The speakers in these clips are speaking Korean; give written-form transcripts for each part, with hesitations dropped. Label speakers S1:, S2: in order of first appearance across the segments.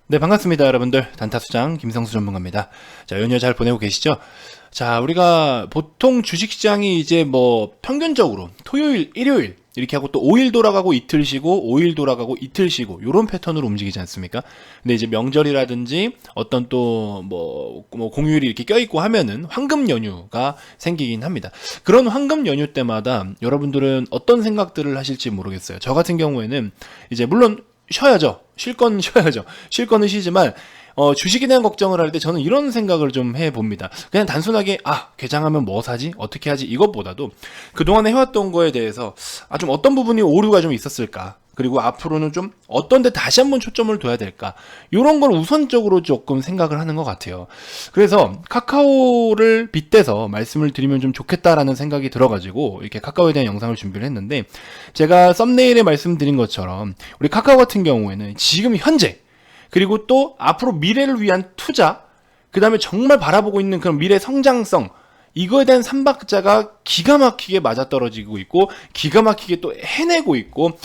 S1: 네, 반갑습니다, 여러분들. 단타수장 김성수 전문가입니다. 자, 연휴 잘 보내고 계시죠? 자, 우리가 보통 주식시장이 이제 뭐 평균적으로 토요일, 일요일 이렇게 하고 또 5일 돌아가고 이틀 쉬고 5일 돌아가고 이틀 쉬고 요런 패턴으로 움직이지 않습니까? 근데 이제 명절이라든지 어떤 또 뭐 공휴일이 이렇게 껴있고 하면은 황금 연휴가 생기긴 합니다. 그런 황금 연휴 때마다 여러분들은 어떤 생각들을 하실지 모르겠어요. 저 같은 경우에는 이제 물론 쉬어야죠. 쉴 건 쉬어야죠. 쉴 거는 쉬지만 주식에 대한 걱정을 할 때 저는 이런 생각을 좀 해봅니다. 그냥 단순하게 개장하면 뭐 사지? 어떻게 하지? 이것보다도 그동안에 해왔던 거에 대해서 좀 어떤 부분이 오류가 좀 있었을까? 그리고 앞으로는 좀 어떤 데 다시 한번 초점을 둬야 될까? 이런 걸 우선적으로 조금 생각을 하는 것 같아요. 그래서 카카오를 빗대서 말씀을 드리면 좀 좋겠다라는 생각이 들어가지고 이렇게 카카오에 대한 영상을 준비를 했는데, 제가 썸네일에 말씀드린 것처럼 우리 카카오 같은 경우에는 지금 현재 그리고 또 앞으로 미래를 위한 투자, 그 다음에 정말 바라보고 있는 그런 미래 성장성, 이거에 대한 삼박자가 기가 막히게 맞아떨어지고 있고 기가 막히게 또 해내고 있고,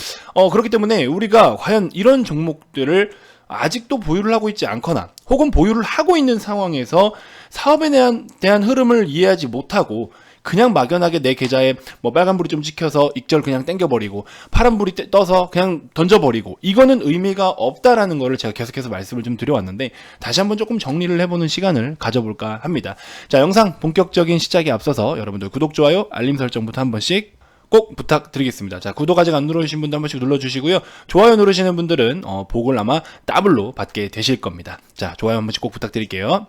S1: 그렇기 때문에 우리가 과연 이런 종목들을 아직도 보유를 하고 있지 않거나 혹은 보유를 하고 있는 상황에서 사업에 대한 흐름을 이해하지 못하고 그냥 막연하게 내 계좌에 뭐 빨간불이 좀 찍혀서 익절 그냥 땡겨버리고 파란불이 떠서 그냥 던져버리고, 이거는 의미가 없다라는 거를 제가 계속해서 말씀을 좀 드려왔는데, 다시 한번 조금 정리를 해보는 시간을 가져볼까 합니다. 자, 영상 본격적인 시작에 앞서서 여러분들 구독, 좋아요, 알림 설정부터 한 번씩 꼭 부탁드리겠습니다. 자, 구독 아직 안 누르신 분들 한 번씩 눌러주시고요. 좋아요 누르시는 분들은 복을 아마 더블로 받게 되실 겁니다. 자, 좋아요 한 번씩 꼭 부탁드릴게요.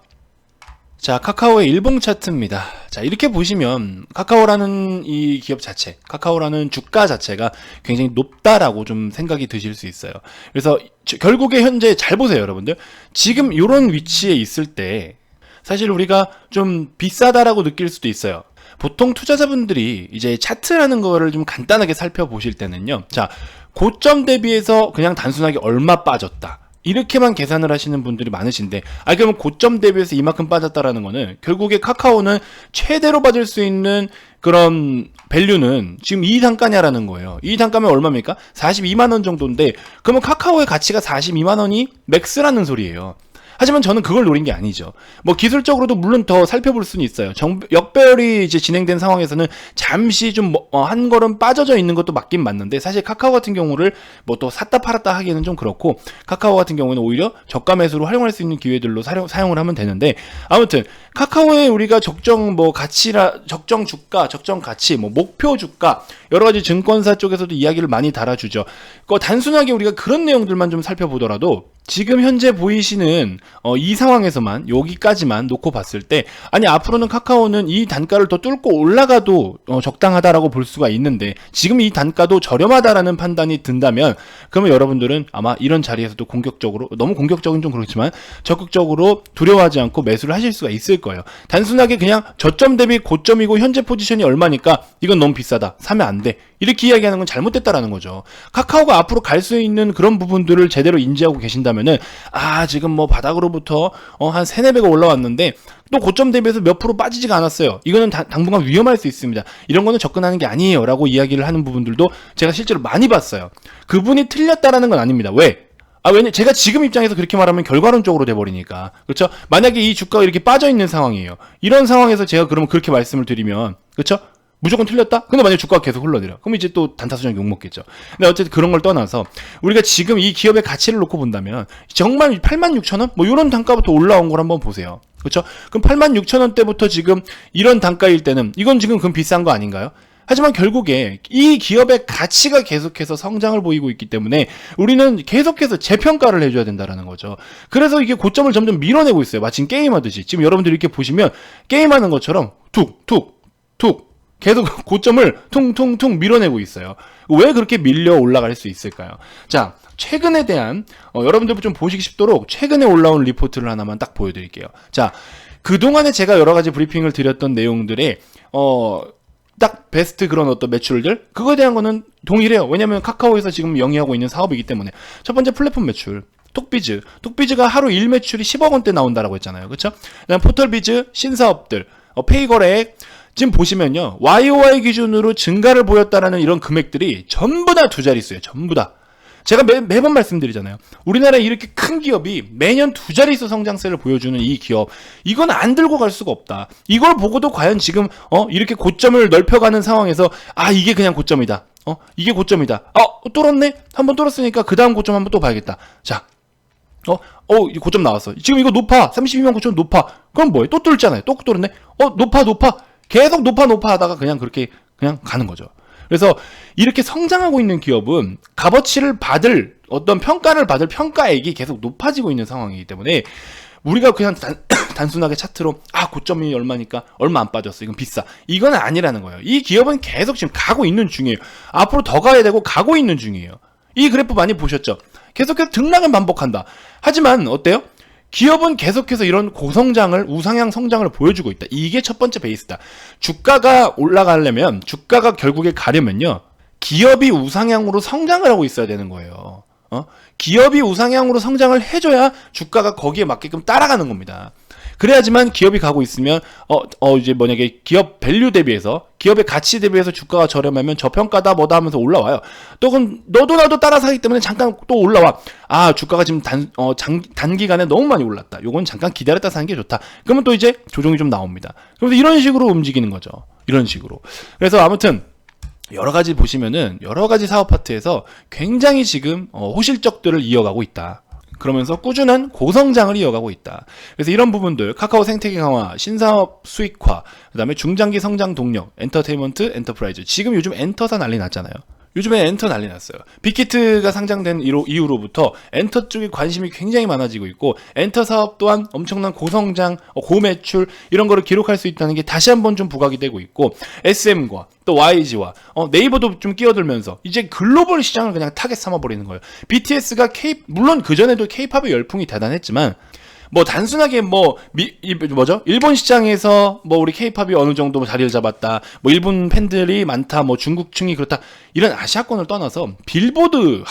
S1: 자, 카카오의 일봉 차트입니다. 자, 이렇게 보시면 카카오라는 이 기업 자체, 카카오라는 주가 자체가 굉장히 높다라고 좀 생각이 드실 수 있어요. 그래서 결국에 현재 잘 보세요, 여러분들. 지금 이런 위치에 있을 때 사실 우리가 좀 비싸다라고 느낄 수도 있어요. 보통 투자자분들이 이제 차트라는 거를 좀 간단하게 살펴보실 때는요, 자, 고점 대비해서 그냥 단순하게 얼마 빠졌다, 이렇게만 계산을 하시는 분들이 많으신데, 그러면 고점 대비해서 이만큼 빠졌다라는 거는 결국에 카카오는 최대로 받을 수 있는 그런 밸류는 지금 이 단가냐라는 거예요. 이 단가면 얼마입니까? 42만원 정도인데, 그러면 카카오의 가치가 42만원이 맥스라는 소리예요. 하지만 저는 그걸 노린 게 아니죠. 뭐 기술적으로도 물론 더 살펴볼 수는 있어요. 역배열이 이제 진행된 상황에서는 잠시 좀 한 걸음 빠져져 있는 것도 맞긴 맞는데, 사실 카카오 같은 경우를 뭐 또 샀다 팔았다 하기에는 좀 그렇고, 카카오 같은 경우는 오히려 저가 매수로 활용할 수 있는 기회들로 사용을 하면 되는데, 아무튼 카카오의 우리가 적정 적정 주가, 적정 가치, 뭐 목표 주가, 여러 가지 증권사 쪽에서도 이야기를 많이 달아주죠. 단순하게 우리가 그런 내용들만 좀 살펴보더라도 지금 현재 보이시는 이 상황에서만 여기까지만 놓고 봤을 때, 앞으로는 카카오는 이 단가를 더 뚫고 올라가도 적당하다라고 볼 수가 있는데, 지금 이 단가도 저렴하다라는 판단이 든다면 그러면 여러분들은 아마 이런 자리에서도 공격적으로, 너무 공격적인 좀 그렇지만 적극적으로 두려워하지 않고 매수를 하실 수가 있을 거예요. 단순하게 그냥 저점 대비 고점이고 현재 포지션이 얼마니까 이건 너무 비싸다, 사면 안 돼, 이렇게 이야기하는 건 잘못됐다라는 거죠. 카카오가 앞으로 갈 수 있는 그런 부분들을 제대로 인지하고 계신다면은, 지금 뭐 바닥으로부터 한 3, 4배가 올라왔는데 또 고점 대비해서 몇 프로 빠지지가 않았어요. 이거는 당분간 위험할 수 있습니다. 이런 거는 접근하는 게 아니에요 라고 이야기를 하는 부분들도 제가 실제로 많이 봤어요. 그분이 틀렸다라는 건 아닙니다. 왜? 왜냐, 제가 지금 입장에서 그렇게 말하면 결과론적으로 돼버리니까. 그렇죠? 만약에 이 주가가 이렇게 빠져있는 상황이에요. 이런 상황에서 제가 그러면 그렇게 말씀을 드리면, 그렇죠? 무조건 틀렸다? 근데 만약에 주가가 계속 흘러내려, 그럼 이제 또 단타수장 욕먹겠죠. 근데 어쨌든 그런 걸 떠나서 우리가 지금 이 기업의 가치를 놓고 본다면 정말 86,000원? 뭐 이런 단가부터 올라온 걸 한번 보세요. 그렇죠? 그럼 86,000원대부터 지금 이런 단가일 때는 이건 지금 그럼 비싼 거 아닌가요? 하지만 결국에 이 기업의 가치가 계속해서 성장을 보이고 있기 때문에 우리는 계속해서 재평가를 해줘야 된다는 거죠. 그래서 이게 고점을 점점 밀어내고 있어요. 마치 게임하듯이. 지금 여러분들이 이렇게 보시면 게임하는 것처럼 툭툭툭 계속 고점을 퉁퉁퉁 밀어내고 있어요. 왜 그렇게 밀려 올라갈 수 있을까요? 자, 최근에 대한 여러분들 좀 보시기 쉽도록 최근에 올라온 리포트를 하나만 딱 보여드릴게요. 자, 그동안에 제가 여러 가지 브리핑을 드렸던 내용들에 딱 베스트 그런 어떤 매출들, 그거에 대한 거는 동일해요. 왜냐면 카카오에서 지금 영위하고 있는 사업이기 때문에. 첫 번째 플랫폼 매출, 톡비즈가 하루 1매출이 10억 원대 나온다라고 했잖아요. 그렇죠? 그다음 포털비즈, 신사업들, 페이거래액, 지금 보시면요, YOY 기준으로 증가를 보였다라는 이런 금액들이 전부 다 두 자릿수예요. 전부 다. 제가 매번 말씀드리잖아요. 우리나라에 이렇게 큰 기업이 매년 2자릿수 성장세를 보여주는 이 기업, 이건 안 들고 갈 수가 없다. 이걸 보고도 과연 지금 이렇게 고점을 넓혀가는 상황에서 이게 그냥 고점이다. 이게 고점이다. 뚫었네? 한번 뚫었으니까 그 다음 고점 한번 또 봐야겠다. 자, 이 고점 나왔어. 지금 이거 높아. 32만 9천 높아. 그럼 뭐해? 또 뚫잖아요. 또 뚫었네? 높아. 계속 높아 하다가 그냥 그렇게 그냥 가는 거죠. 그래서 이렇게 성장하고 있는 기업은 값어치를 받을 어떤 평가를 받을 평가액이 계속 높아지고 있는 상황이기 때문에 우리가 그냥 단순하게 차트로 고점이 얼마니까 얼마 안 빠졌어. 이건 비싸. 이건 아니라는 거예요. 이 기업은 계속 지금 가고 있는 중이에요. 앞으로 더 가야 되고 가고 있는 중이에요. 이 그래프 많이 보셨죠? 계속해서 등락을 반복한다. 하지만 어때요? 기업은 계속해서 이런 고성장을, 우상향 성장을 보여주고 있다. 이게 첫 번째 베이스다. 주가가 올라가려면, 주가가 결국에 가려면요, 기업이 우상향으로 성장을 하고 있어야 되는 거예요. 기업이 우상향으로 성장을 해줘야 주가가 거기에 맞게끔 따라가는 겁니다. 그래야지만 기업이 가고 있으면 이제 만약에 기업 밸류 대비해서 기업의 가치 대비해서 주가가 저렴하면 저평가다 뭐다 하면서 올라와요. 또 그럼 너도 나도 따라 사기 때문에 잠깐 또 올라와. 주가가 지금 단기간에 너무 많이 올랐다. 요건 잠깐 기다렸다 사는 게 좋다. 그러면 또 이제 조정이 좀 나옵니다. 그래서 이런 식으로 움직이는 거죠. 이런 식으로. 그래서 아무튼 여러 가지 보시면은 여러 가지 사업 파트에서 굉장히 지금 호실적들을 이어가고 있다. 그러면서 꾸준한 고성장을 이어가고 있다. 그래서 이런 부분들, 카카오 생태계 강화, 신사업 수익화, 그 다음에 중장기 성장 동력, 엔터테인먼트, 엔터프라이즈. 지금 요즘 엔터사 난리 났잖아요. 요즘에 엔터 난리 났어요. 빅히트가 상장된 이후로부터 엔터 쪽에 관심이 굉장히 많아지고 있고, 엔터 사업 또한 엄청난 고성장, 고매출 이런 거를 기록할 수 있다는 게 다시 한번 좀 부각이 되고 있고, SM과 또 YG와 네이버도 좀 끼어들면서 이제 글로벌 시장을 그냥 타겟 삼아버리는 거예요. BTS가 물론 그전에도 K-팝의 열풍이 대단했지만 뭐 단순하게 일본 시장에서 우리 K-팝이 어느 정도 자리를 잡았다, 일본 팬들이 많다, 중국층이 그렇다, 이런 아시아권을 떠나서 빌보드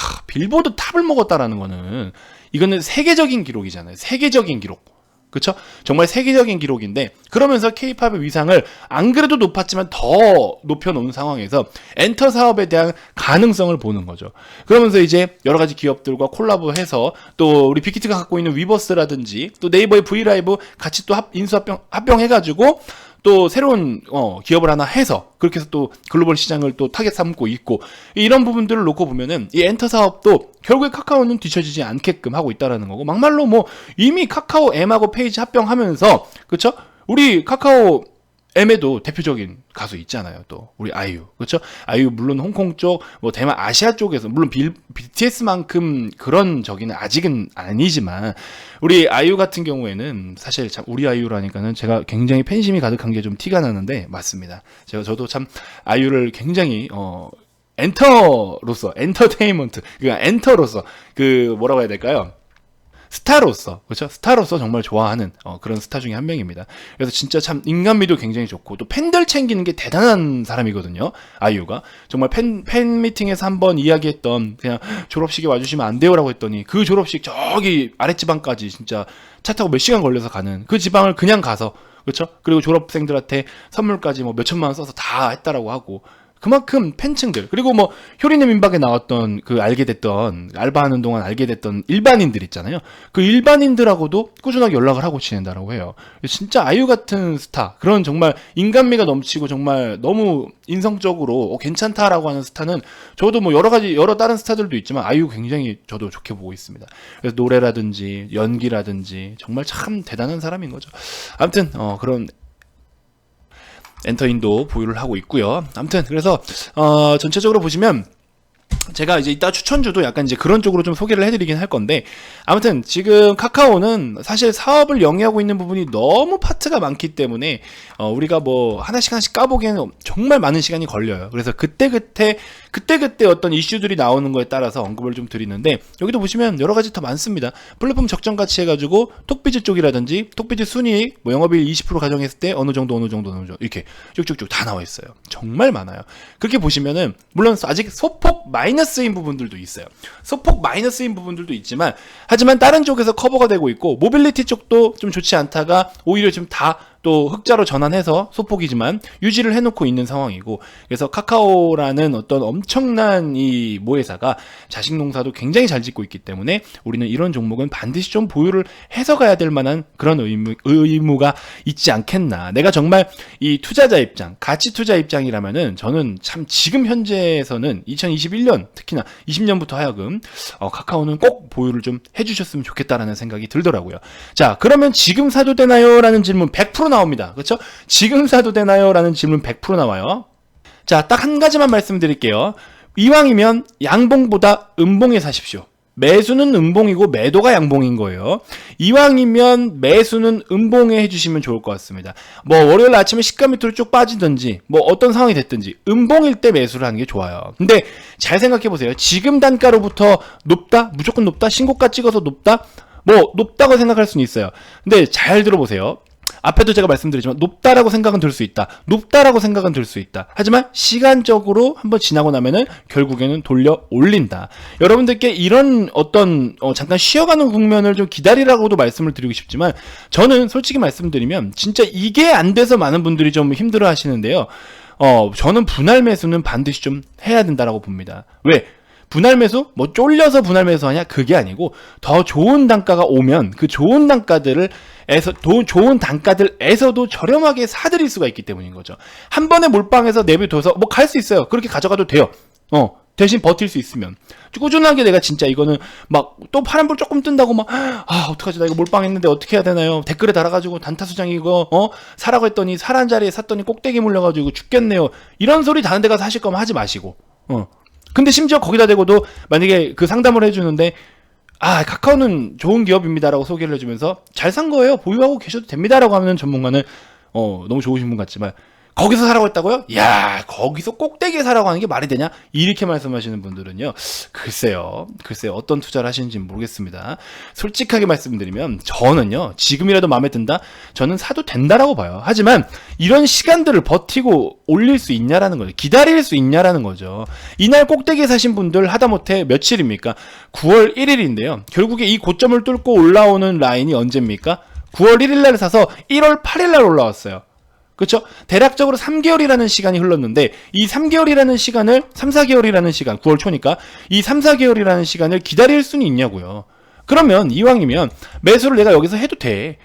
S1: 탑을 먹었다라는 거는 이거는 세계적인 기록이잖아요. 세계적인 기록. 그쵸? 정말 세계적인 기록인데, 그러면서 K-팝의 위상을 안 그래도 높았지만 더 높여놓은 상황에서 엔터 사업에 대한 가능성을 보는 거죠. 그러면서 이제 여러 가지 기업들과 콜라보해서 또 우리 빅히트가 갖고 있는 위버스라든지 또 네이버의 브이라이브 같이 또 합병해가지고 또 새로운 기업을 하나 해서 그렇게 해서 또 글로벌 시장을 또 타겟 삼고 있고, 이런 부분들을 놓고 보면은 이 엔터 사업도 결국에 카카오는 뒤처지지 않게끔 하고 있다라는 거고, 막말로 이미 카카오 M하고 페이지 합병하면서, 그쵸? 우리 카카오 M에도 대표적인 가수 있잖아요. 또 우리 아이유, 그렇죠? 아이유 물론 홍콩 쪽, 대만 아시아 쪽에서 물론 BTS만큼 그런 저기는 아직은 아니지만, 우리 아이유 같은 경우에는 사실 참 우리 아이유라니까는 제가 굉장히 팬심이 가득한 게 좀 티가 나는데, 맞습니다. 저도 참 아이유를 굉장히 엔터테인먼트, 그러니까 엔터로서 뭐라고 해야 될까요? 스타로서, 그렇죠? 스타로서 정말 좋아하는 그런 스타 중에 한 명입니다. 그래서 진짜 참 인간미도 굉장히 좋고, 또 팬들 챙기는 게 대단한 사람이거든요. 아이유가 정말 팬 미팅에서 한번 이야기했던, 그냥 졸업식에 와주시면 안 돼요라고 했더니 그 졸업식 저기 아랫지방까지 진짜 차 타고 몇 시간 걸려서 가는 그 지방을 그냥 가서, 그렇죠? 그리고 졸업생들한테 선물까지 몇 천만 원 써서 다 했다라고 하고, 그만큼 팬층들, 그리고 효리네 민박에 나왔던 알게 됐던, 알바하는 동안 알게 됐던 일반인들 있잖아요. 그 일반인들하고도 꾸준하게 연락을 하고 지낸다라고 해요. 진짜 아이유 같은 스타, 그런 정말 인간미가 넘치고 정말 너무 인성적으로 괜찮다라고 하는 스타는, 저도 여러 다른 스타들도 있지만 아이유 굉장히 저도 좋게 보고 있습니다. 그래서 노래라든지 연기라든지 정말 참 대단한 사람인 거죠. 아무튼 그런 엔터인도 보유를 하고 있고요. 아무튼 그래서 전체적으로 보시면 제가 이제 이따 추천주도 약간 이제 그런 쪽으로 좀 소개를 해드리긴 할 건데, 아무튼 지금 카카오는 사실 사업을 영위하고 있는 부분이 너무 파트가 많기 때문에 우리가 하나씩 까보기에는 정말 많은 시간이 걸려요. 그래서 그때 어떤 이슈들이 나오는 거에 따라서 언급을 좀 드리는데, 여기도 보시면 여러 가지 더 많습니다. 플랫폼 적정 가치 해가지고 톡비즈 쪽이라든지 톡비즈 순이익, 영업이익 20% 가정했을 때 어느 정도 이렇게 쭉쭉쭉 다 나와 있어요. 정말 많아요. 그렇게 보시면은 물론 아직 소폭 마이너스인 부분들도 있어요. 소폭 마이너스인 부분들도 있지만, 하지만 다른 쪽에서 커버가 되고 있고, 모빌리티 쪽도 좀 좋지 않다가 오히려 지금 다 또 흑자로 전환해서 소폭이지만 유지를 해놓고 있는 상황이고, 그래서 카카오라는 어떤 엄청난 이 모회사가 자식 농사도 굉장히 잘 짓고 있기 때문에 우리는 이런 종목은 반드시 좀 보유를 해서 가야 될 만한 그런 의무가 있지 않겠나. 내가 정말 이 투자자 입장, 가치 투자 입장이라면은 저는 참 지금 현재에서는 2021년 특히나 20년부터 하여금 카카오는 꼭 보유를 좀 해주셨으면 좋겠다라는 생각이 들더라고요. 자, 그러면 지금 사도 되나요? 라는 질문 100% 나옵니다. 그렇죠? 지금 사도 되나요? 라는 질문 100% 나와요. 자, 딱 한 가지만 말씀드릴게요. 이왕이면 양봉보다 음봉에 사십시오. 매수는 음봉이고 매도가 양봉인 거예요. 이왕이면 매수는 음봉에 해주시면 좋을 것 같습니다. 뭐 월요일 아침에 시가 밑으로 쭉 빠지든지 뭐 어떤 상황이 됐든지 음봉일 때 매수를 하는 게 좋아요. 근데 잘 생각해 보세요. 지금 단가로부터 높다? 무조건 높다? 신고가 찍어서 높다? 뭐 높다고 생각할 수는 있어요. 근데 잘 들어보세요. 앞에도 제가 말씀드리지만 높다라고 생각은 들 수 있다. 높다라고 생각은 들 수 있다. 하지만 시간적으로 한번 지나고 나면은 결국에는 돌려 올린다. 여러분들께 이런 어떤 잠깐 쉬어가는 국면을 좀 기다리라고도 말씀을 드리고 싶지만 저는 솔직히 말씀드리면 진짜 이게 안 돼서 많은 분들이 좀 힘들어 하시는데요. 저는 분할 매수는 반드시 좀 해야 된다라고 봅니다. 왜? 분할 매수? 뭐 쫄려서 분할 매수하냐? 그게 아니고 더 좋은 단가가 오면 그 좋은 단가들에서도 저렴하게 사들일 수가 있기 때문인 거죠. 한 번에 몰빵해서 내비둬서 뭐 갈 수 있어요. 그렇게 가져가도 돼요. 대신 버틸 수 있으면. 꾸준하게 내가 진짜 이거는 막 또 파란불 조금 뜬다고 막 어떡하지 나 이거 몰빵했는데 어떻게 해야 되나요? 댓글에 달아가지고 단타수장 이거 사라고 했더니 사란 자리에 샀더니 꼭대기 물려가지고 죽겠네요. 이런 소리 다른 데 가서 하실 거면 하지 마시고. 근데 심지어 거기다 대고도 만약에 그 상담을 해주는데 카카오는 좋은 기업입니다라고 소개를 해주면서 잘 산 거예요. 보유하고 계셔도 됩니다라고 하면 전문가는 너무 좋으신 분 같지만 거기서 사라고 했다고요? 야, 거기서 꼭대기에 사라고 하는 게 말이 되냐? 이렇게 말씀하시는 분들은요. 글쎄요. 어떤 투자를 하시는지 모르겠습니다. 솔직하게 말씀드리면 저는요. 지금이라도 마음에 든다? 저는 사도 된다라고 봐요. 하지만 이런 시간들을 버티고 올릴 수 있냐라는 거죠. 기다릴 수 있냐라는 거죠. 이날 꼭대기에 사신 분들 하다못해 며칠입니까? 9월 1일인데요. 결국에 이 고점을 뚫고 올라오는 라인이 언제입니까? 9월 1일 날 사서 1월 8일 날 올라왔어요. 그렇죠? 대략적으로 3개월이라는 시간이 흘렀는데 이 3개월이라는 시간을 3, 4개월이라는 시간, 9월 초니까 이 3, 4개월이라는 시간을 기다릴 수는 있냐고요. 그러면 이왕이면 매수를 내가 여기서 해도 돼.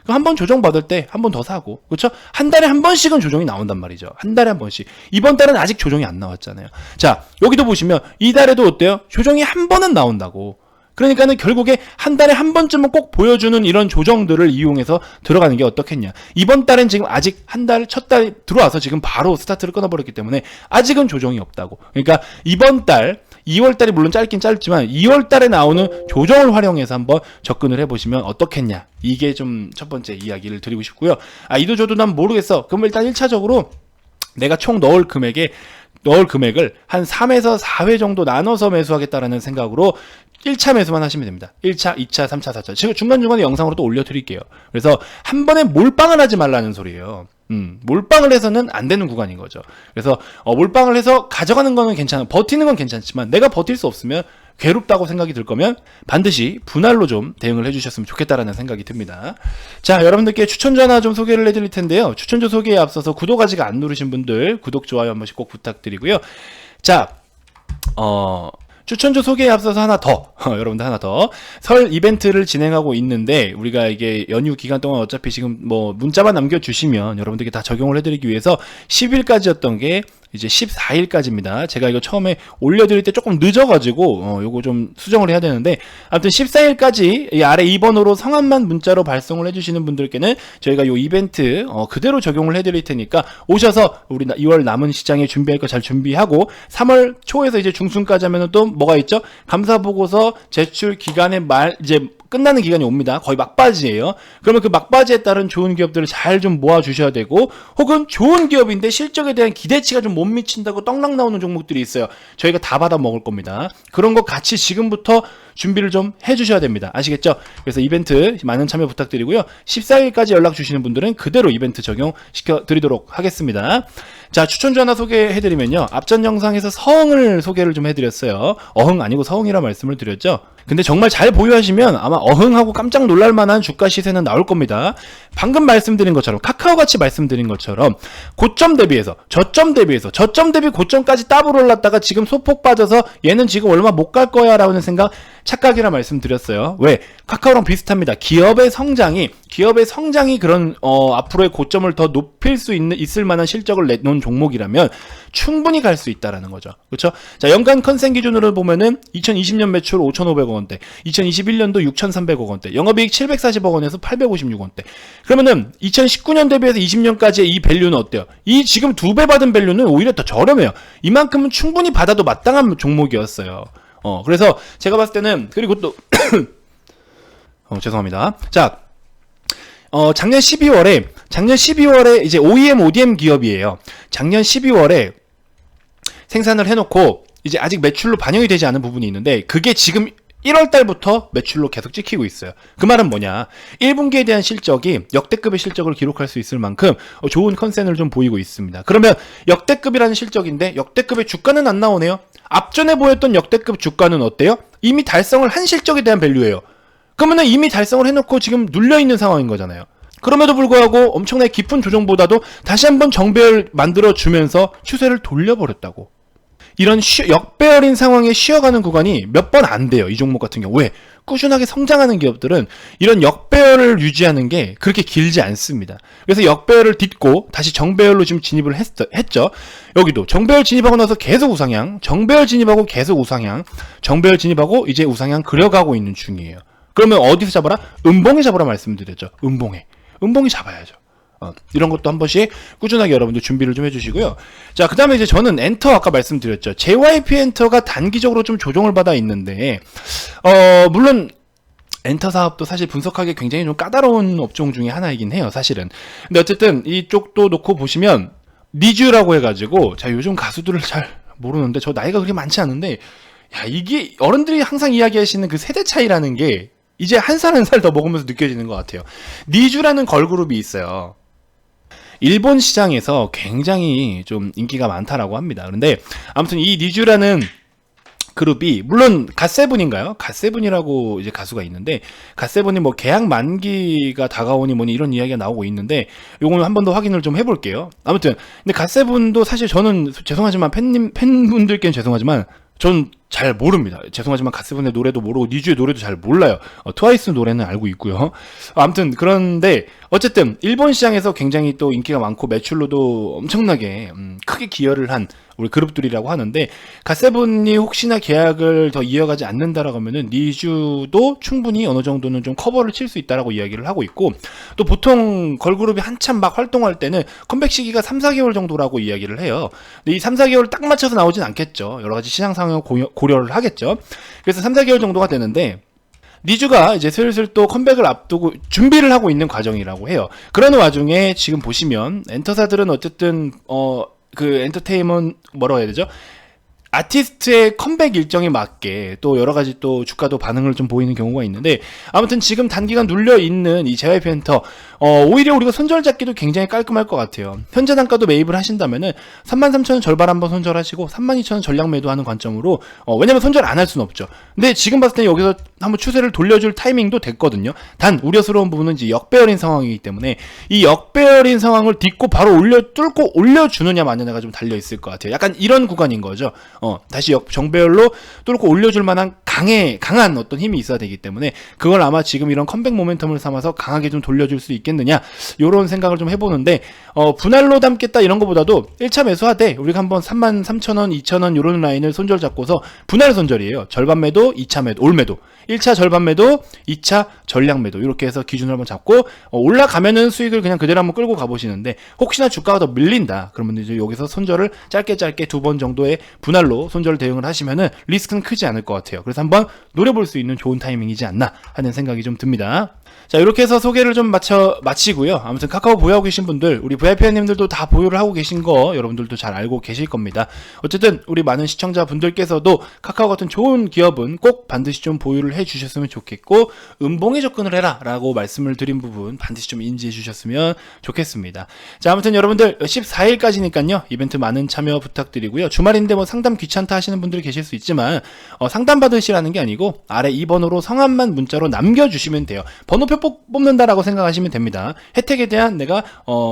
S1: 한 번 조정받을 때 한 번 더 사고. 그렇죠? 한 달에 한 번씩은 조정이 나온단 말이죠. 한 달에 한 번씩. 이번 달은 아직 조정이 안 나왔잖아요. 자, 여기도 보시면 이달에도 어때요? 조정이 한 번은 나온다고. 그러니까는 결국에 한 달에 한 번쯤은 꼭 보여주는 이런 조정들을 이용해서 들어가는 게 어떻겠냐. 이번 달엔 지금 아직 한 달, 첫 달 들어와서 지금 바로 스타트를 끊어버렸기 때문에 아직은 조정이 없다고. 그러니까 이번 달, 2월 달이 물론 짧긴 짧지만 2월 달에 나오는 조정을 활용해서 한번 접근을 해보시면 어떻겠냐. 이게 좀 첫 번째 이야기를 드리고 싶고요. 이도저도 난 모르겠어. 그럼 일단 1차적으로 내가 총 넣을 금액을 한 3에서 4회 정도 나눠서 매수하겠다라는 생각으로 1차 매수만 하시면 됩니다. 1차, 2차, 3차, 4차. 제가 중간중간에 영상으로 또 올려드릴게요. 그래서 한 번에 몰빵을 하지 말라는 소리예요. 몰빵을 해서는 안 되는 구간인 거죠. 그래서 몰빵을 해서 가져가는 거는 괜찮아. 버티는 건 괜찮지만 내가 버틸 수 없으면 괴롭다고 생각이 들 거면 반드시 분할로 좀 대응을 해주셨으면 좋겠다라는 생각이 듭니다. 자, 여러분들께 추천주 하나 좀 소개를 해드릴 텐데요. 추천주 소개에 앞서서 구독 아직 안 누르신 분들 구독, 좋아요 한 번씩 꼭 부탁드리고요. 자, 추천주 소개에 앞서서 여러분들 하나 더. 설 이벤트를 진행하고 있는데, 우리가 이게 연휴 기간 동안 어차피 지금 뭐 문자만 남겨주시면 여러분들께 다 적용을 해드리기 위해서 10일까지였던 게 이제 14일까지입니다. 제가 이거 처음에 올려드릴 때 조금 늦어가지고 요거 좀 수정을 해야 되는데, 아무튼 14일까지 이 아래 2번으로 성함만 문자로 발송을 해주시는 분들께는 저희가 요 이벤트 그대로 적용을 해드릴 테니까 오셔서 우리 2월 남은 시장에 준비할 거 잘 준비하고 3월 초에서 이제 중순까지 하면은 또 뭐가 있죠? 감사보고서 제출 기간의 이제 끝나는 기간이 옵니다. 거의 막바지예요. 그러면 그 막바지에 따른 좋은 기업들을 잘 좀 모아주셔야 되고, 혹은 좋은 기업인데 실적에 대한 기대치가 좀 못 미친다고 떡락 나오는 종목들이 있어요. 저희가 다 받아 먹을 겁니다. 그런 거 같이 지금부터 준비를 좀 해주셔야 됩니다. 아시겠죠? 그래서 이벤트 많은 참여 부탁드리고요. 14일까지 연락 주시는 분들은 그대로 이벤트 적용시켜 드리도록 하겠습니다. 자, 추천주 하나 소개해드리면요. 앞전 영상에서 서흥을 소개를 좀 해드렸어요. 어흥 아니고 서흥이라 말씀을 드렸죠. 근데 정말 잘 보유하시면 아마 어흥하고 깜짝 놀랄 만한 주가 시세는 나올 겁니다. 방금 말씀드린 것처럼, 카카오같이 말씀드린 것처럼 고점 대비해서 저점 대비 고점까지 따블 올랐다가 지금 소폭 빠져서 얘는 지금 얼마 못 갈 거야 라는 생각, 착각이라 말씀드렸어요. 왜? 카카오랑 비슷합니다. 기업의 성장이 그런 앞으로의 고점을 더 높일 수 있을 만한 실적을 내놓은 종목이라면 충분히 갈 수 있다라는 거죠. 그렇죠? 자, 연간 컨센 기준으로 보면은 2020년 매출 5,500억 원대, 2021년도 6,300억 원대, 영업이익 740억 원에서 856억 원대. 그러면은 2019년 대비해서 20년까지의 이 밸류는 어때요? 이 지금 2배 받은 밸류는 오히려 더 저렴해요. 이만큼은 충분히 받아도 마땅한 종목이었어요. 그래서 제가 봤을 때는, 그리고 또 죄송합니다. 자, 작년 12월에 이제 OEM, ODM 기업이에요. 작년 12월에 생산을 해놓고 이제 아직 매출로 반영이 되지 않은 부분이 있는데, 그게 지금 1월 달부터 매출로 계속 찍히고 있어요. 그 말은 뭐냐? 1분기에 대한 실적이 역대급의 실적을 기록할 수 있을 만큼 좋은 컨센을 좀 보이고 있습니다. 그러면 역대급이라는 실적인데 역대급의 주가는 안 나오네요. 앞전에 보였던 역대급 주가는 어때요? 이미 달성을 한 실적에 대한 밸류예요. 그러면은 이미 달성을 해놓고 지금 눌려있는 상황인 거잖아요. 그럼에도 불구하고 엄청나게 깊은 조정보다도 다시 한번 정배열 만들어주면서 추세를 돌려버렸다고. 이런 역배열인 상황에 쉬어가는 구간이 몇 번 안 돼요. 이 종목 같은 경우. 왜? 꾸준하게 성장하는 기업들은 이런 역배열을 유지하는 게 그렇게 길지 않습니다. 그래서 역배열을 딛고 다시 정배열로 지금 진입을 했죠. 여기도 정배열 진입하고 나서 계속 우상향, 정배열 진입하고 계속 우상향, 정배열 진입하고 이제 우상향 그려가고 있는 중이에요. 그러면 어디서 잡아라? 음봉에 잡아라 말씀드렸죠. 음봉이 잡아야죠. 이런 것도 한 번씩 꾸준하게 여러분들 준비를 좀 해주시고요. 자, 그 다음에 이제 저는 엔터 아까 말씀드렸죠. JYP 엔터가 단기적으로 좀 조정을 받아 있는데, 물론 엔터 사업도 사실 분석하기 굉장히 좀 까다로운 업종 중에 하나이긴 해요, 사실은. 근데 어쨌든 이쪽도 놓고 보시면 니쥬라고 해가지고, 자, 요즘 가수들을 잘 모르는데 저 나이가 그렇게 많지 않은데, 야, 이게 어른들이 항상 이야기하시는 그 세대 차이라는 게 이제 한 살 한 살 더 먹으면서 느껴지는 것 같아요. 니쥬라는 걸그룹이 있어요. 일본 시장에서 굉장히 좀 인기가 많다라고 합니다. 그런데 아무튼 이 니쥬라는 그룹이, 물론 갓세븐인가요? 갓세븐이라고 이제 가수가 있는데, 갓세븐이 뭐 계약 만기가 다가오니 뭐니 이런 이야기가 나오고 있는데, 요거는 한 번 더 확인을 좀 해볼게요. 아무튼 근데 갓세븐도 사실 저는 죄송하지만 팬분들께는 죄송하지만 전 잘 모릅니다. 죄송하지만 갓세븐의 노래도 모르고 니쥬의 노래도 잘 몰라요. 트와이스 노래는 알고 있고요. 아무튼 그런데 어쨌든 일본 시장에서 굉장히 또 인기가 많고 매출로도 엄청나게 크게 기여를 한 우리 그룹들이라고 하는데, 갓세븐이 혹시나 계약을 더 이어가지 않는다라고 하면은 니쥬도 충분히 어느 정도는 좀 커버를 칠 수 있다라고 이야기를 하고 있고, 또 보통 걸그룹이 한참 막 활동할 때는 컴백 시기가 3, 4개월 정도라고 이야기를 해요. 근데 이 3, 4개월 딱 맞춰서 나오진 않겠죠. 여러 가지 시장 상황을 고려를 하겠죠. 그래서 3, 4개월 정도가 되는데, 니쥬가 이제 슬슬 또 컴백을 앞두고 준비를 하고 있는 과정이라고 해요. 그런 와중에 지금 보시면 엔터사들은 어쨌든 그 엔터테인먼트 뭐라고 해야 되죠? 아티스트의 컴백 일정에 맞게 또 여러 가지 또 주가도 반응을 좀 보이는 경우가 있는데, 아무튼 지금 단기간 눌려 있는 이 JYP 엔터 오히려 우리가 손절 잡기도 굉장히 깔끔할 것 같아요. 현재 단가도 매입을 하신다면은 33,000원 절반 한번 손절하시고 32,000원 전량 매도하는 관점으로, 왜냐면 손절 안 할 수는 없죠. 근데 지금 봤을 때 여기서 한번 추세를 돌려줄 타이밍도 됐거든요. 단 우려스러운 부분은 이제 역배열인 상황이기 때문에 이 역배열인 상황을 딛고 바로 뚫고 올려주느냐 마느냐가 좀 달려 있을 것 같아요. 약간 이런 구간인 거죠. 다시 정배열로 뚫고 올려줄 만한 강한 어떤 힘이 있어야 되기 때문에, 그걸 아마 지금 이런 컴백 모멘텀을 삼아서 강하게 좀 돌려줄 수 있겠느냐, 요런 생각을 좀 해보는데, 분할로 담겠다 이런 거보다도 1차 매수하되 우리가 한번 33,000원, 2,000원 요런 라인을 손절 잡고서, 분할 손절이에요. 절반 매도, 2차 매도, 올 매도, 1차 절반 매도, 2차 전량 매도, 이렇게 해서 기준을 한번 잡고 올라가면은 수익을 그냥 그대로 한번 끌고 가보시는데, 혹시나 주가가 더 밀린다 그러면 이제 여기서 손절을 짧게 2번 정도의 분할로 손절 대응을 하시면은 리스크는 크지 않을 것 같아요. 그래서 한번 노려볼 수 있는 좋은 타이밍이지 않나 하는 생각이 좀 듭니다. 자, 이렇게 해서 소개를 좀 마치고요. 아무튼 카카오 보유하고 계신 분들, 우리 VIP님들도 다 보유를 하고 계신 거 여러분들도 잘 알고 계실 겁니다. 어쨌든 우리 많은 시청자분들께서도 카카오 같은 좋은 기업은 꼭 반드시 좀 보유를 해 주셨으면 좋겠고, 음봉에 접근을 해라 라고 말씀을 드린 부분 반드시 좀 인지해 주셨으면 좋겠습니다. 자, 아무튼 여러분들 14일까지니까요 이벤트 많은 참여 부탁드리고요. 주말인데 뭐 상담 상담 귀찮다 하시는 분들이 계실 수 있지만 상담 받으시라는 게 아니고 아래 2번으로 성함만 문자로 남겨주시면 돼요. 번호표 뽑는다라고 생각하시면 됩니다. 혜택에 대한 내가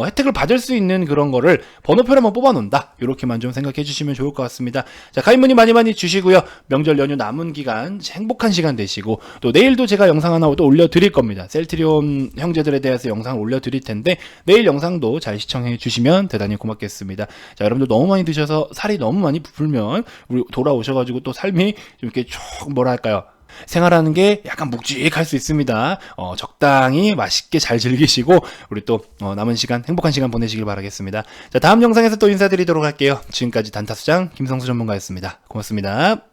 S1: 혜택을 받을 수 있는 그런 거를 번호표로만 뽑아놓는다. 이렇게만 좀 생각해 주시면 좋을 것 같습니다. 자, 가입 문의 많이 많이 주시고요. 명절 연휴 남은 기간 행복한 시간 되시고, 또 내일도 제가 영상 하나 또 올려드릴 겁니다. 셀트리온 형제들에 대해서 영상을 올려드릴 텐데 내일 영상도 잘 시청해 주시면 대단히 고맙겠습니다. 자, 여러분들 너무 많이 드셔서 살이 너무 많이 부풀면 우리 돌아오셔가지고 또 삶이 좀 이렇게 쭉 뭐랄까요, 생활하는 게 약간 묵직할 수 있습니다. 적당히 맛있게 잘 즐기시고 우리 또 남은 시간 행복한 시간 보내시길 바라겠습니다. 자, 다음 영상에서 또 인사드리도록 할게요. 지금까지 단타수장 김성수 전문가였습니다. 고맙습니다.